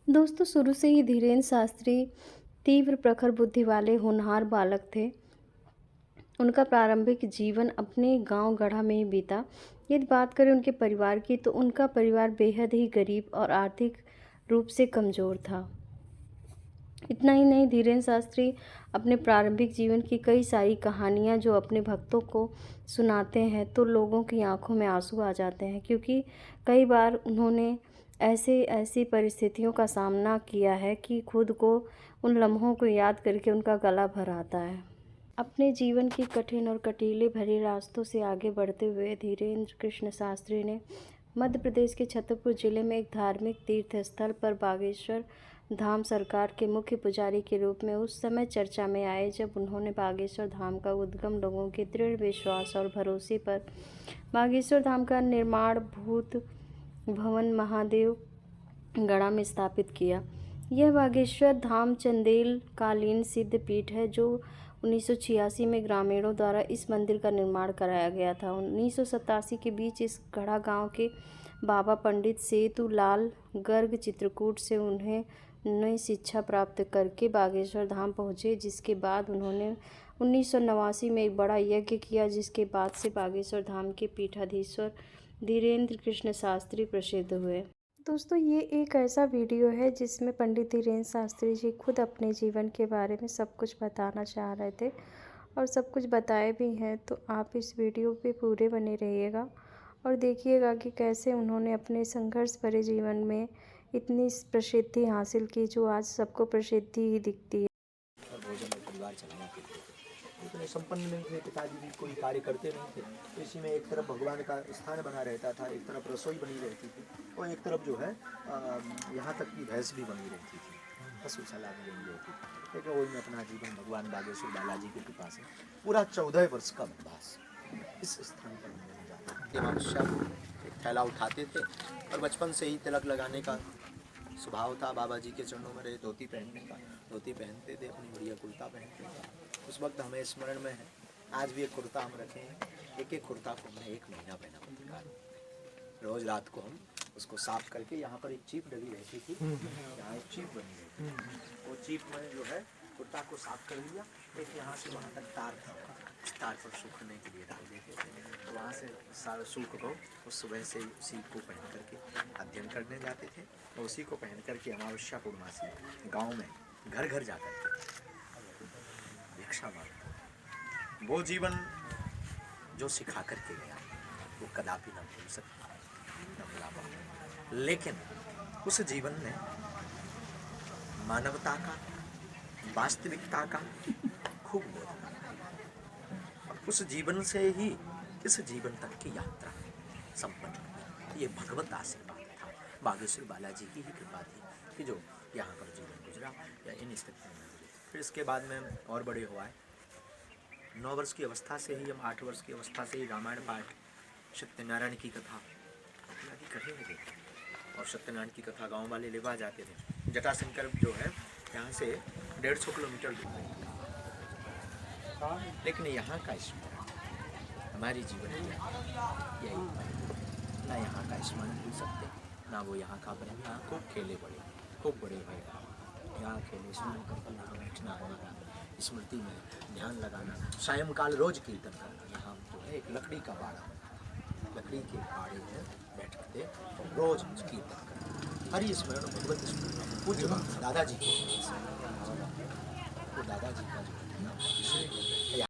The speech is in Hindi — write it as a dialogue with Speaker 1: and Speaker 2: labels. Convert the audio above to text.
Speaker 1: दोस्तों, शुरू से ही धीरेन्द्र शास्त्री तीव्र प्रखर बुद्धि वाले होनहार बालक थे। उनका प्रारंभिक जीवन अपने गांव गढ़ा में ही बीता। यदि बात करें उनके परिवार की, तो उनका परिवार बेहद ही गरीब और आर्थिक रूप से कमज़ोर था। इतना ही नहीं, धीरेन्द्र शास्त्री अपने प्रारंभिक जीवन की कई सारी कहानियाँ जो अपने भक्तों को सुनाते हैं, तो लोगों की आंखों में आंसू आ जाते हैं, क्योंकि कई बार उन्होंने ऐसी परिस्थितियों का सामना किया है कि खुद को उन लम्हों को याद करके उनका गला भर आता है। अपने जीवन की कठिन और कटीले भरे रास्तों से आगे बढ़ते हुए धीरेन्द्र कृष्ण शास्त्री ने मध्य प्रदेश के छतरपुर जिले में एक धार्मिक तीर्थ स्थल पर बागेश्वर धाम सरकार के मुख्य पुजारी के रूप में उस समय चर्चा में आए, जब उन्होंने बागेश्वर धाम का उद्गम लोगों के दृढ़ विश्वास और भरोसे पर बागेश्वर धाम का निर्माण भूत भवन महादेव गढ़ा में स्थापित किया। यह बागेश्वर धाम चंदेल कालीन सिद्ध पीठ है, जो 1986 में ग्रामीणों द्वारा इस मंदिर का निर्माण कराया गया था। 1987 के बीच इस गढ़ा गांव के बाबा पंडित सेतु लाल गर्ग चित्रकूट से उन्हें शिक्षा प्राप्त करके बागेश्वर धाम पहुँचे, जिसके बाद उन्होंने 1989 में एक बड़ा यज्ञ किया, जिसके बाद से बागेश्वर धाम के पीठाधीश्वर धीरेन्द्र कृष्ण शास्त्री प्रसिद्ध हुए। दोस्तों, ये एक ऐसा वीडियो है जिसमें पंडित धीरेन्द्र शास्त्री जी खुद अपने जीवन के बारे में सब कुछ बताना चाह रहे थे और सब कुछ बताए भी हैं। तो आप इस वीडियो पे पूरे बने रहिएगा और देखिएगा कि कैसे उन्होंने अपने संघर्ष भरे जीवन में इतनी प्रसिद्धि हासिल की, जो आज सबको प्रसिद्धि ही दिखती है।
Speaker 2: और भोजन और परिवार चलाना करते थे। इतने संपन्न नहीं थे, पिताजी भी कोई कार्य करते नहीं थे। तो इसी में एक तरफ भगवान का स्थान बना रहता था, एक तरफ रसोई बनी रहती थी और एक तरफ जो है यहाँ तक कि भैंस भी बनी रहती थी, पशुशाला भी बनी रहती थी। लेकिन वही में अपना जीवन भगवान बागेश्वर बालाजी की कृपा से पूरा 14 वर्ष का वनवास इस स्थान पर हमने जाता। मनुष्य एक थैला उठाते थे और बचपन से ही तिलक लगाने का स्वभाव था। बाबा जी के चरणों में रहे, धोती पहनने का, धोती पहनते थे, अपनी बढ़िया कुर्ता पहनते थे। उस वक्त हमें स्मरण में है, आज भी एक कुर्ता हम रखे हैं। एक कुर्ता को हमने 1 महीना पहना पत्रकार। रोज रात को हम उसको साफ करके, यहाँ पर एक चीप डली रहती थी, यहाँ एक चीप बनी रहती थी, वो चीप में जो है कुर्ता को साफ कर लिया। एक यहाँ से वहाँ तक तार था, उस तार पर सूखने के लिए डाल देते थे। तो वहाँ से सारा सूख को उस सुबह से उसी को पहन करके अध्ययन करने जाते थे और उसी को पहन करके अमावस्या पूर्णमासी गांव में घर घर जाकर के भिक्षा मांगते। वो जीवन जो सिखा करके गया वो कदापि न भूल सकता, न भुला पाऊंगा। लेकिन उस जीवन में मानवता का, वास्तविकता का खूब बोध था। और उस जीवन से ही इस जीवन तक की यात्रा संपन्न हुई। ये भगवत आशीर्वाद था, बागेश्वर बालाजी की ही कृपा थी कि जो यहाँ पर जीवन गुजरा या इन स्थिति में गुजरे। फिर इसके बाद में और बड़े हुआ है। 9 वर्ष की अवस्था से ही, हम 8 वर्ष की अवस्था से ही रामायण पाठ, सत्यनारायण की कथा इत्यादि करेंगे थे। और सत्यनारायण की कथा गाँव वाले लेवा जाते थे। जटाशंकर जो है यहाँ से 150 किलोमीटर दूर है, लेकिन यहाँ का स्मरण हमारी जीवन में यही ना यहाँ का स्मरण भूल सकते, ना वो यहाँ का बने। यहाँ खूब खेले बड़े, खूब बड़े हुए, यहाँ खेले स्मरण करके यहाँ बैठना, हमारा स्मृति में ध्यान लगाना, सायंकाल रोज कीर्तन करना। यहाँ जो है एक लकड़ी का बाड़ा, लकड़ी के बाड़े में बैठते और रोज कीर्तन करना, हरि स्मरण, भगवत स्मरण। पूज्य दादाजी को, दादाजी का जो है